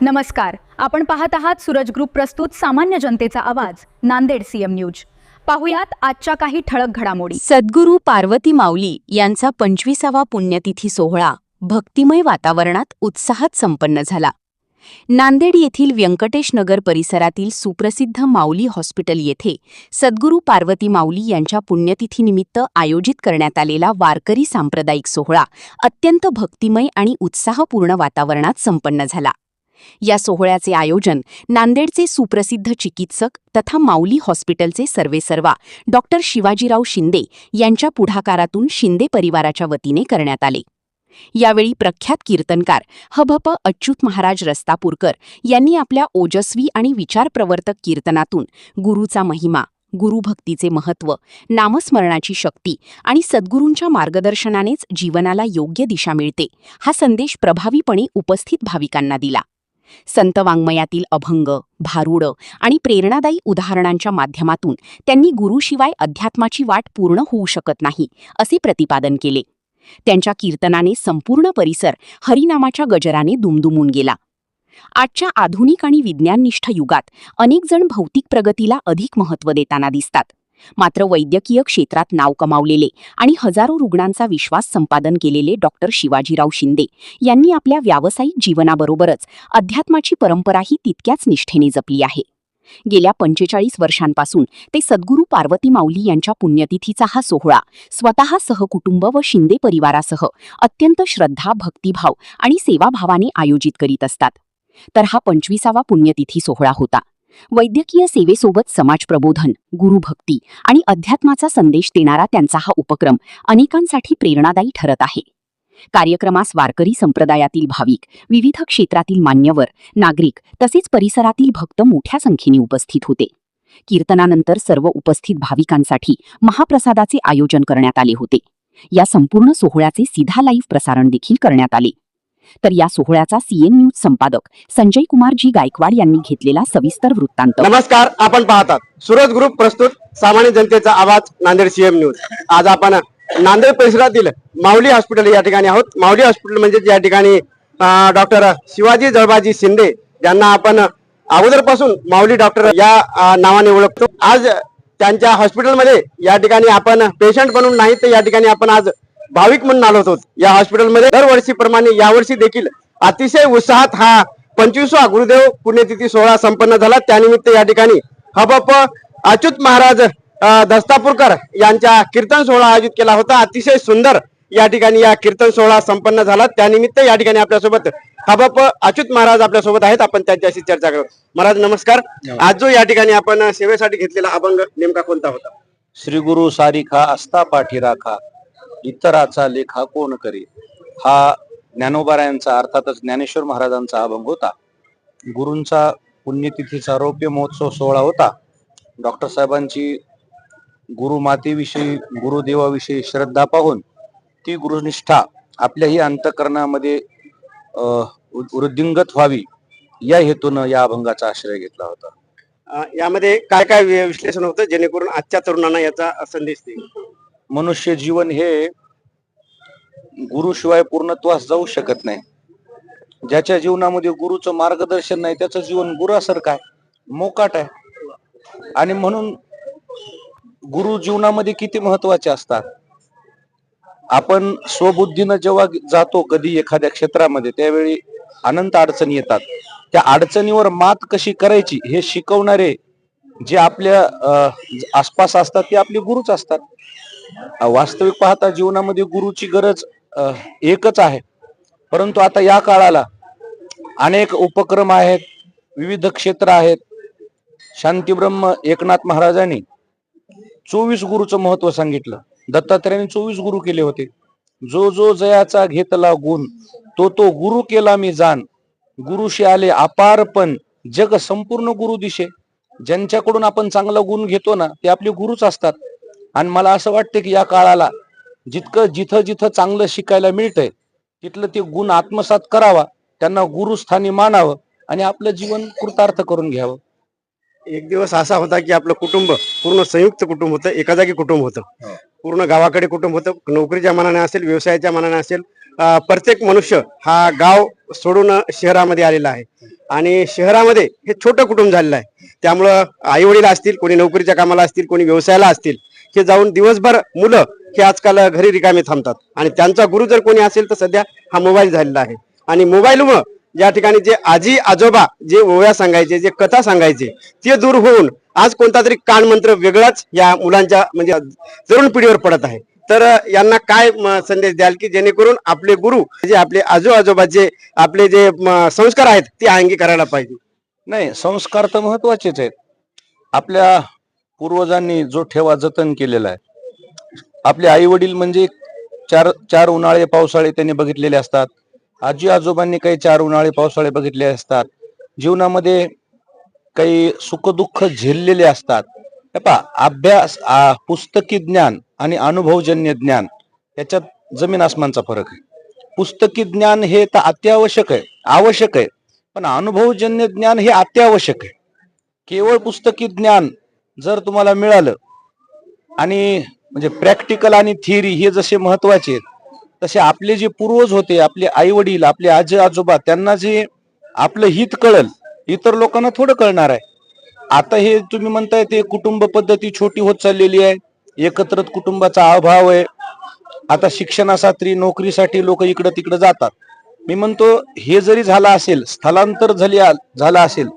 नमस्कार, आपण पाहत आहात सूरज ग्रुप प्रस्तुत सामान्य जनतेचा आवाज नांदेड सीएम न्यूज। पाहुयात आजच्या काही ठळक घडामोडी। सद्गुरू पार्वती माऊली यांचा 25वा पुण्यतिथी सोहळा भक्तिमय वातावरणात उत्साहात संपन्न झाला। नांदेड येथील व्यंकटेश नगर परिसरातील सुप्रसिद्ध माऊली हॉस्पिटल येथे सद्गुरू पार्वती माऊली यांच्या पुण्यतिथीनिमित्त आयोजित करण्यात आलेला वारकरी सांप्रदायिक सोहळा अत्यंत भक्तिमय आणि उत्साहपूर्ण वातावरणात संपन्न झाला। या सोहळ्याचे आयोजन नांदेडचे सुप्रसिद्ध चिकित्सक तथा माऊली हॉस्पिटलचे सर्वेसर्वा डॉक्टर शिवाजीराव शिंदे यांच्या पुढाकारातून शिंदे परिवाराच्या वतीने करण्यात आले। यावेळी प्रख्यात कीर्तनकार हभप अच्युत महाराज रस्तापूरकर यांनी आपल्या ओजस्वी आणि विचारप्रवर्तक कीर्तनातून गुरुचा महिमा, गुरुभक्तीचे महत्त्व, नामस्मरणाची शक्ती आणि सद्गुरूंच्या मार्गदर्शनानेच जीवनाला योग्य दिशा मिळते हा संदेश प्रभावीपणे उपस्थित भाविकांना दिला। संत वाङ्मयातील अभंग, भारुड आणि प्रेरणादायी उदाहरणांच्या माध्यमातून त्यांनी गुरुशिवाय अध्यात्माची वाट पूर्ण होऊ शकत नाही असे प्रतिपादन केले। त्यांच्या कीर्तनाने संपूर्ण परिसर हरिनामाच्या गजराने दुमदुमून गेला। आजच्या आधुनिक आणि विज्ञाननिष्ठ युगात अनेक जण भौतिक प्रगतीला अधिक महत्त्व देताना दिसतात, मात्र वैद्यकीय क्षेत्रात नाव कमावलेले आणि हजारो रुग्णांचा विश्वास संपादन केलेले डॉक्टर शिवाजीराव शिंदे यांनी आपल्या व्यावसायिक जीवनाबरोबरच अध्यात्माची परंपराही तितक्याच निष्ठेने जपली आहे। गेल्या 45 वर्षांपासून ते सद्गुरू पार्वती माऊली यांच्या पुण्यतिथीचा हा सोहळा स्वतः सहकुटुंब व शिंदे परिवारासह अत्यंत श्रद्धा, भक्तिभाव आणि सेवाभावाने आयोजित करीत असतात। तर हा 25वा पुण्यतिथी सोहळा होता। वैद्यकीय सेवेसोबत समाजप्रबोधन, गुरुभक्ती आणि अध्यात्माचा संदेश देणारा त्यांचा हा उपक्रम अनेकांसाठी प्रेरणादायी ठरत आहे। कार्यक्रमास वारकरी संप्रदायातील भाविक, विविध क्षेत्रातील मान्यवर, नागरिक तसेच परिसरातील भक्त मोठ्या संख्येने उपस्थित होते। कीर्तनानंतर सर्व उपस्थित भाविकांसाठी महाप्रसादाचे आयोजन करण्यात आले होते। या संपूर्ण सोहळ्याचे सीधा लाईव्ह प्रसारण देखील करण्यात आले। तर या सोहळ्याचा सीएम न्यूज संपादक संजय कुमार जी गायकवाड यांनी घेतलेला सविस्तर वृत्तांत। नमस्कार, आपण पाहतात सूरज ग्रुप प्रस्तुत सामान्य जनतेचा आवाज नांदेड सीएम न्यूज। आज आपण नांदेड परिसरातील माऊली हॉस्पिटल या ठिकाणी आहोत। माऊली हॉस्पिटल म्हणजे या ठिकाणी डॉक्टर शिवाजी जळबाजी शिंदे यांना आपण अगोदरपासून माऊली डॉक्टर या नावाने ओळखतो। आज त्यांच्या हॉस्पिटलमध्ये या ठिकाणी आपण पेशंट म्हणून नाही तर या ठिकाणी आपण आज भाविक म्हणून आलो होतो। या हॉस्पिटलमध्ये दरवर्षीप्रमाणे यावर्षी देखील अतिशय उत्साहात हा 25वा गुरुदेव पुण्यतिथी सोहळा संपन्न झाला। त्यानिमित्त या ठिकाणी हभप अच्युत महाराज दस्तापूरकर यांच्या कीर्तन सोहळा आयोजित केला होता। अतिशय सुंदर या ठिकाणी या कीर्तन सोहळा संपन्न झाला। त्यानिमित्त या ठिकाणी आपल्यासोबत हभप अच्युत महाराज आपल्यासोबत आहेत। आपण त्यांच्याशी चर्चा करू। महाराज नमस्कार। आज जो या ठिकाणी आपण सेवेसाठी घेतलेला अभंग नेमका कोणता होता? श्री गुरु सारिखा असता पाठी राखा, इतराचा लेखा कोण करी, हा ज्ञानोबारायांचा अर्थातच ज्ञानेश्वर महाराजांचा अभंग होता। गुरूंचा पुण्यतिथीचा रौप्य महोत्सव सोहळा होता। डॉक्टर साहेबांची गुरुमातेविषयी, गुरुदेवाविषयी श्रद्धा पाहून ती गुरुनिष्ठा आपल्याही अंतःकरणामध्ये वृद्धिंगत व्हावी या हेतून या अभंगाचा आश्रय घेतला होता। यामध्ये काय काय विश्लेषण होतं जेणेकरून आजच्या तरुणांना याचा संदेश देईल? मनुष्य जीवन हे गुरुशिवाय पूर्णत्वास जाऊ शकत नाही। ज्याच्या जीवनामध्ये गुरुचं मार्गदर्शन नाही त्याचं जीवन गुरासारखं आहे, मोकाट आहे। आणि म्हणून गुरु जीवनामध्ये किती महत्वाचे असतात। आपण स्वबुद्धीनं जेव्हा जातो कधी एखाद्या क्षेत्रामध्ये त्यावेळी अनंत अडचणी येतात। त्या अडचणीवर मात कशी करायची हे शिकवणारे जे आपल्या आसपास असतात ते आपले गुरुच असतात। वास्तविक पाहता जीवनामध्ये गुरुची गरज एकच आहे, परंतु आता या काळाला अनेक उपक्रम आहेत, विविध क्षेत्र आहेत। शांतीब्रह्म एकनाथ महाराजांनी 24 गुरुचं महत्व सांगितलं। दत्तात्रयाने 24 गुरु केले होते। जो जो जयाचा घेतला गुण, तो तो गुरु केला मी जाण, गुरुशी आले अपारपण जग संपूर्ण गुरु दिशे। ज्यांच्याकडून आपण चांगला गुण घेतो ना ते आपले गुरुच असतात। आणि मला असं वाटतं की या काळाला जिथं जिथं चांगलं शिकायला मिळतंय तिथलं ते गुण आत्मसात करावा, त्यांना गुरुस्थानी मानावं आणि आपलं जीवन कृतार्थ करून घ्यावं। एक दिवस असा होता की आपलं कुटुंब पूर्ण संयुक्त कुटुंब होतं, एका जागी कुटुंब होतं, पूर्ण गावाकडे कुटुंब होतं। नोकरीच्या मानाने असेल, व्यवसायाच्या मानाने असेल, प्रत्येक मनुष्य हा गाव सोडून शहरामध्ये आलेला आहे आणि शहरामध्ये हे छोटं कुटुंब झालेलं आहे. त्यामुळं आई वडील असतील, कोणी नोकरीच्या कामाला असतील, कोणी व्यवसायाला असतील, हे जाऊन दिवसभर मुलं हे आजकाल घरी रिकामे थांबतात आणि त्यांचा गुरु जर कोणी असेल तर सध्या हा मोबाईल झालेला आहे. आणि मोबाईलमुळं या ठिकाणी जे आजी आजोबा जे ओव्या सांगायचे, जे कथा सांगायचे, ते दूर होऊन आज कोणता तरी कानमंत्र वेगळाच या मुलांच्या म्हणजे तरुण पिढीवर पडत आहे. तर यांना काय संदेश द्याल की जेणेकरून आपले गुरु जे आपले आजोबाचे आपले जे संस्कार आहेत ते अंगीकारायला पाहिजे? नाही, संस्कार तर महत्वाचेच आहेत. आपल्या पूर्वजांनी जो ठेवा जतन केलेला आहे, आपले आई वडील म्हणजे चार उन्हाळे पावसाळे त्यांनी बघितलेले असतात. आजी आजोबांनी काही 4 उन्हाळे पावसाळे बघितले असतात. जीवनामध्ये काही सुखदुःख झेललेले असतात. हे पहा, अभ्यास पुस्तकी ज्ञान आणि अनुभवजन्य ज्ञान याच्यात जमीन आसमानचा फरक आहे. पुस्तकी ज्ञान हे तर अत्यावश्यक आहे, आवश्यक आहे, पण अनुभवजन्य ज्ञान हे अत्यावश्यक आहे. केवळ पुस्तकी ज्ञान जर तुम्हाला मिळालं आणि म्हणजे प्रॅक्टिकल आणि थिअरी हे जसे महत्वाचे आहेत, तसे आपले जे पूर्वज होते, आपले आई वडील, आपले आजी आजोबा, त्यांना जे आपलं हित कळल, इतर लोकांना थोडं कळणार आहे. आता हे तुम्ही म्हणताय ते कुटुंब पद्धती छोटी होत चाललेली आहे, एकत्र कुटुंबाचा अभाव आहे. आता शिक्षणासाठी नोकरीसाठी लोक इकडं तिकडं जातात. मी म्हणतो हे जरी झालं असेल, स्थलांतर झालं असेल,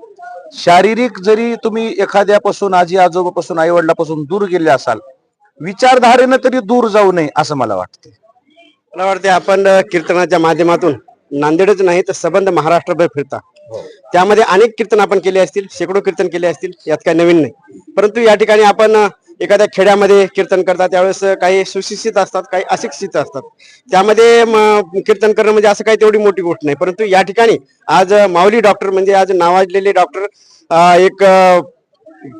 शारीरिक जरी तुम्ही एखाद्यापासून आजी आजोबापासून आई वडिलापासून दूर गेले असाल, विचारधारेनं तरी दूर जाऊ नये असं मला वाटतं. मला वाटते आपण कीर्तनाच्या माध्यमातून नांदेडच नाही तर संबंध महाराष्ट्रभर फिरता. त्यामध्ये अनेक कीर्तन आपण केले असतील, शेकडो कीर्तन केले असतील, यात काही नवीन नाही. परंतु या ठिकाणी आपण एखाद्या खेड्यामध्ये कीर्तन करतात त्यावेळेस काही सुशिक्षित असतात, काही अशिक्षित असतात. त्यामध्ये कीर्तन करणं म्हणजे असं काही तेवढी मोठी गोष्ट नाही. परंतु या ठिकाणी आज माऊली डॉक्टर म्हणजे आज नावाजलेले डॉक्टर एक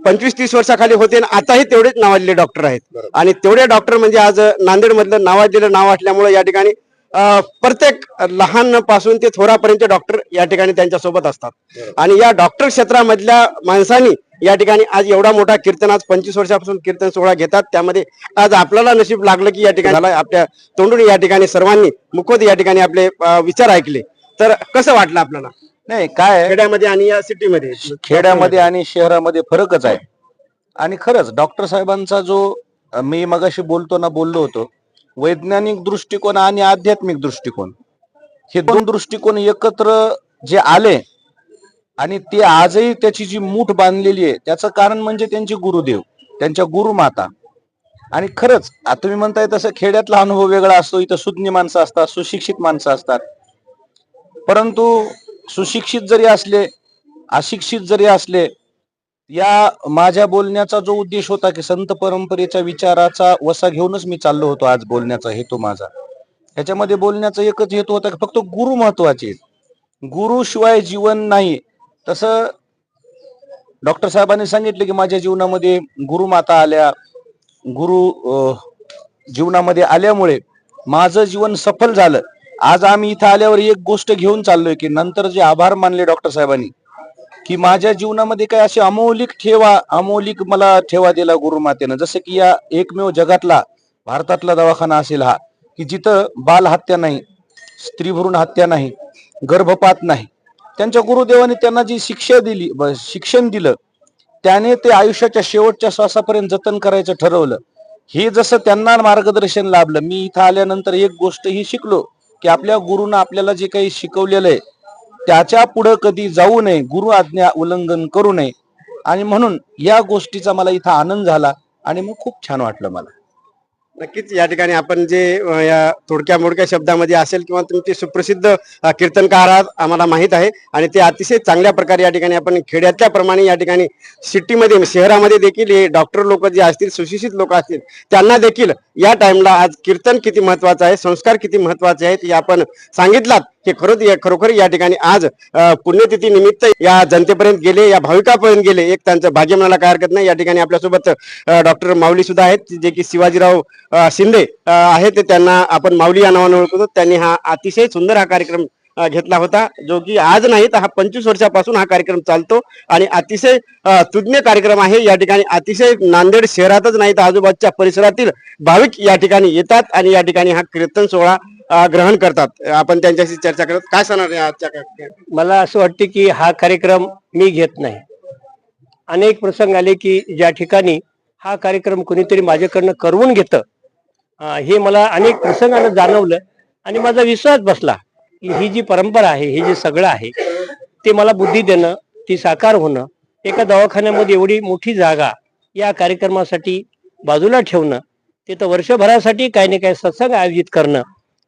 25-30 वर्षाखाली होते आणि आताही तेवढेच नावाजलेले डॉक्टर आहेत. आणि तेवढे डॉक्टर म्हणजे आज नांदेड मधलं नावाजलेलं नाव असल्यामुळे या ठिकाणी प्रत्येक लहान पासून ते थोरापर्यंत डॉक्टर या ठिकाणी त्यांच्या सोबत असतात. आणि या डॉक्टर क्षेत्रामधल्या माणसांनी या ठिकाणी आज एवढा मोठा कीर्तन आज 25 वर्षापासून कीर्तन सोहळा घेतात. त्यामध्ये आज आपल्याला नशीब लागलं की या ठिकाणी आपल्या तोंडून या ठिकाणी सर्वांनी मुखोद या ठिकाणी आपले विचार ऐकले. तर कसं वाटलं आपल्याला? नाही, काय खेड्यामध्ये आणि या सिटीमध्ये, खेड्यामध्ये आणि शहरामध्ये फरकच आहे. आणि खरंच डॉक्टर साहेबांचा जो मी मगाशी बोललो होतो, वैज्ञानिक दृष्टिकोन आणि आध्यात्मिक दृष्टिकोन, हे 2 दृष्टिकोन एकत्र जे आले आणि ते आजही त्याची जी मूठ बांधलेली आहे, त्याचं कारण म्हणजे त्यांचे गुरुदेव, त्यांच्या गुरुमाता. आणि खरंच आता तुम्ही म्हणताय तसं खेड्यातला अनुभव वेगळा असतो, इथं सुज्ञ माणसं असतात, सुशिक्षित माणसं असतात. परंतु सुशिक्षित जरी असले, अशिक्षित जरी असले, या माझ्या बोलण्याचा जो उद्देश होता की संत परंपरेच्या विचाराचा वसा घेऊनच मी चाललो होतो. आज बोलण्याचा हेतू माझा, ह्याच्यामध्ये बोलण्याचा एकच हेतू होता की फक्त गुरु महत्वाचे आहेत, गुरु शिवाय जीवन नाही. तसं डॉक्टर साहेबांनी सांगितलं की माझ्या जीवनामध्ये गुरुमाता आल्या, गुरु जीवनामध्ये आल्यामुळे माझं जीवन सफल झालं. आज आम्ही इथं आल्यावर एक गोष्ट घेऊन चाललोय की नंतर जे आभार मानले डॉक्टर साहेबांनी की माझ्या जीवनामध्ये काय असे अमौलिक मला ठेवा दिला गुरुमातेनं. जसं की या एकमेव जगातला भारतातला दवाखाना असेल हा, की जिथं बाल हत्या नाही, स्त्री भ्रूण हत्या नाही, गर्भपात नाही. त्यांच्या गुरुदेवांनी त्यांना जी शिक्षण दिलं, त्याने ते आयुष्याच्या शेवटच्या श्वासापर्यंत जतन करायचं ठरवलं. हे जसं त्यांना मार्गदर्शन लाभलं, मी इथं आल्यानंतर एक गोष्ट ही शिकलो की आपल्या गुरुनं आपल्याला जे काही शिकवलेलं आहे त्याच्या पुढे कधी जाऊ नये, गुरु आज्ञा उल्लंघन करू नये. आणि म्हणून या गोष्टीचा मला इथं आनंद झाला आणि मग खूप छान वाटलं मला. नक्कीच या ठिकाणी आपण जे या थोडक्या मोडक्या शब्दामध्ये असेल किंवा तुमचे सुप्रसिद्ध कीर्तनकार आहात आम्हाला माहित आहे आणि ते अतिशय चांगल्या प्रकारे या ठिकाणी आपण खेड्यातल्या प्रमाणे या ठिकाणी सिटीमध्ये शहरामध्ये देखील हे डॉक्टर लोक जे असतील, सुशिक्षित लोक असतील, त्यांना देखील या टाइमला आज कीर्तन किती महत्वाचं आहे, संस्कार किती महत्वाचे आहेत हे आपण सांगितलात. हे खरोखर या ठिकाणी आज पुण्यतिथी निमित्त या जनतेपर्यंत गेले, या भाविकापर्यंत गेले, एक त्यांचं भाग्य म्हणायला काय हरकत नाही. या ठिकाणी आपल्यासोबत डॉक्टर माऊली सुद्धा आहेत, जे की शिवाजीराव शिंदे आहेत, त्यांना आपण माऊली या नावाने ओळखतो. त्यांनी हा अतिशय सुंदर हा कार्यक्रम घेतला होता, जो की आज नाही तर हा 25 वर्षापासून हा कार्यक्रम चालतो आणि अतिशय तुज्ञ कार्यक्रम आहे. या ठिकाणी अतिशय नांदेड शहरातच नाही तर आजूबाजूच्या परिसरातील भाविक या ठिकाणी येतात आणि या ठिकाणी हा कीर्तन सोहळा ग्रहण करतात. आपण त्यांच्याशी चर्चा करत काय सांगणार या आजच्या मला असं वाटते की हा कार्यक्रम मी घेत नाही. अनेक प्रसंग आले की ज्या ठिकाणी हा कार्यक्रम कोणीतरी माझ्याकडनं करवून घेतं, हे मला अनेक प्रसंगानं जाणवलं आणि माझा विश्वास बसला की ही जी परंपरा आहे, हे जे सगळं आहे ते मला बुद्धी देणं, ती साकार होणं, एका दवाखान्यामध्ये एवढी मोठी जागा या कार्यक्रमासाठी बाजूला ठेवणं, तिथं वर्षभरासाठी काही ना काही सत्संग आयोजित करणं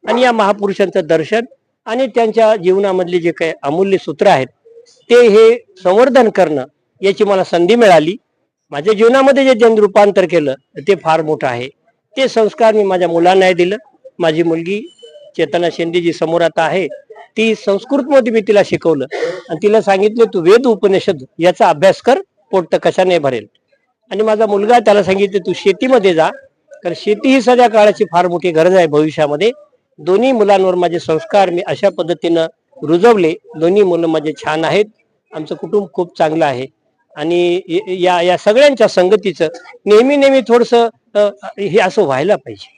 आणि या महापुरुषांचं दर्शन आणि त्यांच्या जीवनामधले जे काही अमूल्य सूत्र आहेत ते हे संवर्धन करणं, याची मला संधी मिळाली. माझ्या जीवनामध्ये जे त्यांनी रूपांतर केलं ते फार मोठं आहे. ते संस्कार मी माझ्या मुलांनाही दिलं. माझी मुलगी चेतना शिंदे जी समोर आता आहे, ती संस्कृतमध्ये मी तिला शिकवलं आणि तिला सांगितलं तू वेद उपनिषद याचा अभ्यास कर, पोट तर कशाने भरेल. आणि माझा मुलगा त्याला सांगितलं तू शेतीमध्ये जा, कारण शेती ही सध्या काळाची फार मोठी गरज आहे भविष्यामध्ये. दोन्ही मुलांवर माझे संस्कार मी अशा पद्धतीनं रुजवले. दोन्ही मुलं माझे छान आहेत. आमचं कुटुंब खूप चांगलं आहे आणि या सगळ्यांच्या संगतीचं नेहमी नेहमी थोडंसं हे असं व्हायला पाहिजे.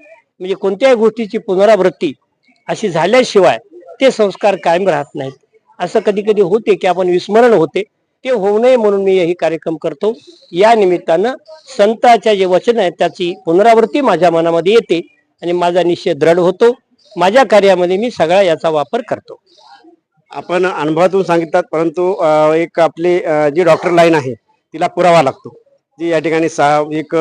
म्हणजे कोणत्याही गोष्टीची पुनरावृत्ती अशी झाल्याशिवाय ते संस्कार कायम राहत नाहीत. असं कधी कधी होते की आपण विस्मरण होते, ते होऊ नये म्हणून मी हे कार्यक्रम करतो. या निमित्तानं संतांच्या जे वचन आहेत त्याची पुनरावृत्ती माझ्या मनामध्ये येते आणि माझा निश्चय दृढ होतो. माझ्या कार्यामध्ये मी सगळा याचा वापर करतो. आपण अनुभवातून सांगिततात, परंतु एक आपली जी डॉक्टर लाईन आहे तिला पुरावा लागतो. जी या ठिकाणी एक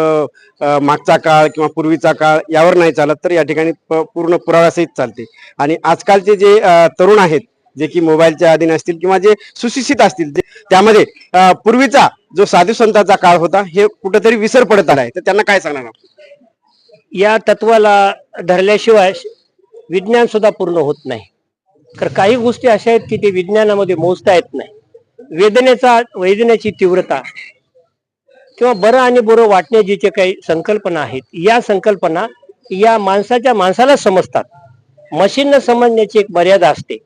मागचा काळ किंवा पूर्वीचा काळ यावर नाही चालत, तर या ठिकाणी पूर्ण पुराव्यासहित चालते. आणि आजकालचे जे तरुण आहेत, जे की मोबाईलच्या अधीन असतील किंवा जे सुशिक्षित असतील, त्यामध्ये पूर्वीचा जो साधू संतांचा काळ होता हे कुठेतरी विसर पडत आलाय, तर त्यांना काय सांगणार आपण? या तत्वाला धरल्याशिवाय विज्ञान सुद्धा पूर्ण होत नाही. तर काही गोष्टी अशा आहेत की ते विज्ञानामध्ये मोजता येत नाही. वेदनेची तीव्रता किंवा बरं आणि बरं वाटण्याची जे काही संकल्पना आहेत, या संकल्पना या माणसाला समजतात. मशीनला समजण्याची एक मर्यादा असते.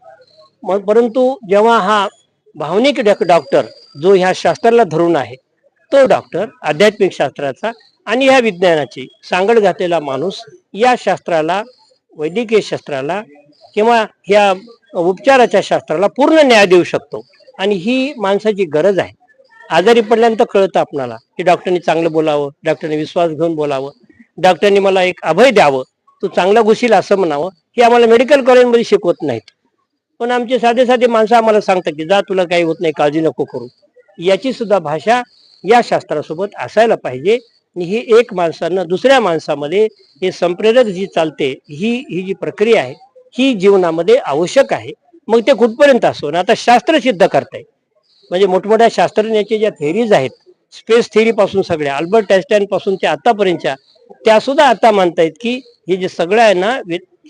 परंतु जेव्हा हा भावनिक डॉक्टर जो ह्या शास्त्राला धरून आहे, तो डॉक्टर आध्यात्मिक शास्त्राचा आणि ह्या विज्ञानाची सांगड घातलेला माणूस या शास्त्राला, वैद्यकीय शास्त्राला किंवा ह्या उपचाराच्या शास्त्राला पूर्ण न्याय देऊ शकतो. आणि ही माणसाची गरज आहे. आजारी पडल्यानंतर कळतं आपल्याला की डॉक्टरनी चांगलं बोलावं, डॉक्टरने विश्वास घेऊन बोलावं, डॉक्टरनी मला एक अभय द्यावं, तू चांगला घुशील असं म्हणावं. हे आम्हाला मेडिकल कॉलेजमध्ये शिकवत नाहीत. पण आमचे साधे साधे माणसं आम्हाला सांगतात की जा, तुला काही होत नाही, काळजी नको करू. याची सुद्धा भाषा या शास्त्रासोबत असायला पाहिजे. आणि ही एक माणसानं दुसऱ्या माणसामध्ये हे संप्रेरक जी चालते, ही जी प्रक्रिया आहे ही जीवनामध्ये आवश्यक आहे. मग ते कुठपर्यंत असो ना, आता शास्त्र सिद्ध करताय. म्हणजे मोठमोठ्या शास्त्रज्ञांच्या ज्या थेरीज आहेत, स्पेस थेरी पासून सगळ्या अल्बर्ट आइन्स्टाईन पासून ते आतापर्यंतच्या, त्या सुद्धा आता मानतायत की हे जे सगळं आहे ना,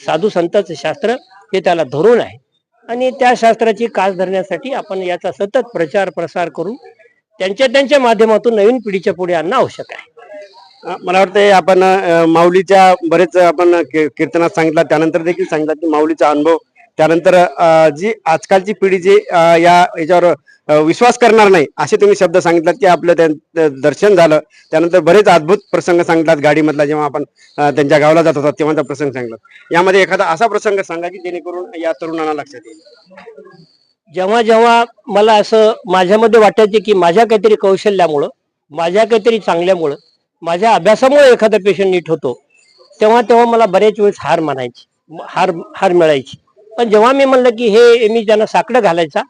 साधू संतांचं शास्त्र हे त्याला धरून आहे. आणि त्या शास्त्राची कास धरण्यासाठी आपण याचा सतत प्रचार प्रसार करून त्यांच्या माध्यमातून नवीन पिढीच्या पुढे आणणं आवश्यक आहे. मला वाटतंय आपण माऊलीच्या बरेच आपण कीर्तनात सांगितलं, त्यानंतर देखील सांगितलं की माऊलीचा अनुभव, त्यानंतर जी आजकालची पिढी जी याच्यावर विश्वास करणार नाही असे तुम्ही शब्द सांगितलात की आपलं दर्शन झालं. त्यानंतर बरेच अद्भुत प्रसंग सांगितलात. गाडीमधला जेव्हा आपण त्यांच्या गावाला जात होता तेव्हाचा प्रसंग सांगितला. यामध्ये एखादा असा प्रसंग सांगा की जेणेकरून या तरुणांना लक्षात येईल. जेव्हा जेव्हा मला असं माझ्यामध्ये वाटायचे की माझ्या काहीतरी कौशल्यामुळं, माझ्या काहीतरी चांगल्यामुळं, माझ्या अभ्यासामुळे एखादा पेशंट नीट होतो, तेव्हा मला बऱ्याच वेळेस हार मिळायची. पण जेव्हा मी म्हणलं की हे मी ज्यांना साकडं घालायचा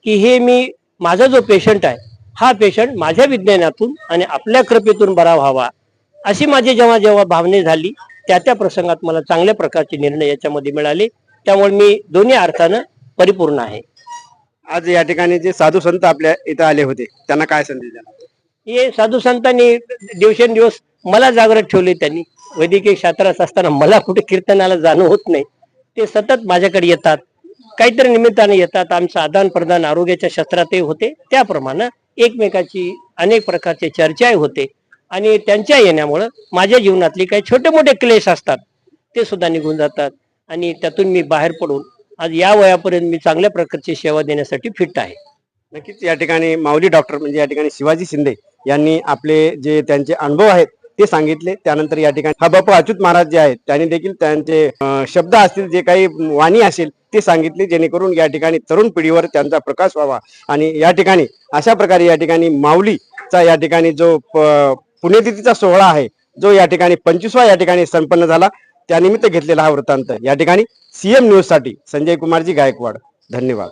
की हे माझा जो पेशंट आहे, हा पेशंट माझ्या विज्ञानातून आणि आपल्या कृपेतून बरा व्हावा, अशी माझी जेव्हा भावना झाली, त्या प्रसंगात मला चांगल्या प्रकारचे निर्णय याच्यामध्ये मिळाले. त्यामुळे मी दोन्ही अर्थानं परिपूर्ण आहे. आज या ठिकाणी जे साधू संत आपल्या इथं आले होते त्यांना काय संदेश द्याल? हे साधू संतांनी दिवसेंदिवस मला जागृत ठेवले. त्यांनी वैद्यकीय शास्त्रात असताना मला कुठे कीर्तनाला जाणं होत नाही. ते सतत माझ्याकडे येतात, काहीतरी निमित्ताने येतात. आमचं आदान प्रदान आरोग्याच्या शास्त्रातही होते, त्याप्रमाणे एकमेकाची अनेक प्रकारचे चर्चाही होते. आणि त्यांच्या येण्यामुळं माझ्या जीवनातले काही छोटे मोठे क्लेश असतात ते सुद्धा निघून जातात. आणि त्यातून मी बाहेर पडून आज या वयापर्यंत मी चांगल्या प्रकारची सेवा देण्यासाठी फिट आहे. नक्कीच या ठिकाणी माऊली डॉक्टर म्हणजे या ठिकाणी शिवाजी शिंदे यांनी आपले जे त्यांचे अनुभव आहेत ते सांगितले. त्यानंतर या ठिकाणी हा बापू अच्युत महाराज जे आहेत त्यांनी देखील त्यांचे शब्द असतील, जे काही वाणी असेल ते सांगितले, जेणेकरून या ठिकाणी तरुण पिढीवर त्यांचा प्रकाश व्हावा. आणि या ठिकाणी अशा प्रकारे या ठिकाणी माऊलीचा या ठिकाणी जो पुण्यतिथीचा सोहळा आहे, जो या ठिकाणी 25वा या ठिकाणी संपन्न झाला, त्यानिमित्त घेतलेला हा वृत्तांत. या ठिकाणी सीएम न्यूज साठी संजय कुमारजी गायकवाड. धन्यवाद.